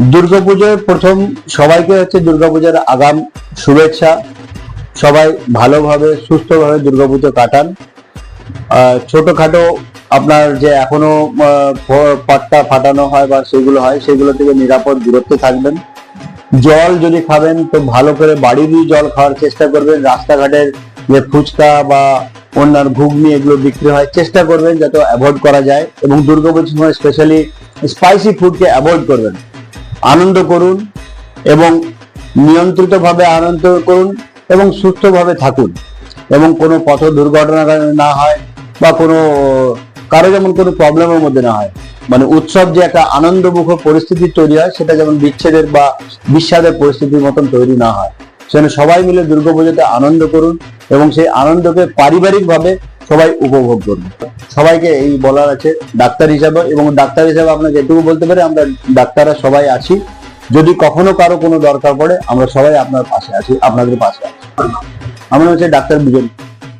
দুর্গাপুজোর প্রথম সবাইকে হচ্ছে দুর্গাপূজার আগাম শুভেচ্ছা। সবাই ভালোভাবে সুস্থভাবে দুর্গাপুজো কাটান। ছোটখাটো আপনার যে এখনো পট্টা ফাটানো হয় বা সেগুলো হয়, সেগুলো থেকে নিরাপদ দূরত্বে থাকবেন। জল যদি খাবেন তো ভালো করে বাড়িরই জল খাওয়ার চেষ্টা করবেন। রাস্তাঘাটের যে ফুচকা বা অন্যান্য ঘুগনি এগুলো বিক্রি হয়, চেষ্টা করবেন যাতে অ্যাভয়েড করা যায়। এবং দুর্গাপুজোর সময় স্পেশালি স্পাইসি ফুডকে অ্যাভয়েড করবেন। আনন্দ করুন এবং নিয়ন্ত্রিতভাবে আনন্দ করুন এবং সুস্থভাবে থাকুন, এবং কোনো পথ দুর্ঘটনা না হয় বা কোনো কারো যেমন কোনো প্রবলেমের মধ্যে না হয়। মানে উৎসব যে একটা আনন্দমুখর পরিস্থিতি তৈরি হয়, সেটা যেমন বিচ্ছেদের বা বিষাদের পরিস্থিতির মতন তৈরি না হয়। সেখানে সবাই মিলে দুর্গাপুজোতে আনন্দ করুন এবং সেই আনন্দকে পারিবারিকভাবে সবাই উপভোগ করুন। সবাইকে এই বলার আছে ডাক্তার হিসাবে, এবং ডাক্তার হিসাবে আপনাকে এটুকু বলতে পারি, আমরা ডাক্তাররা সবাই আছি। যদি কখনো কারো কোনো দরকার পড়ে, আমরা সবাই আপনার পাশে আছি, আপনাদের পাশে আছি। আমরা হচ্ছে ডাক্তার বিজন।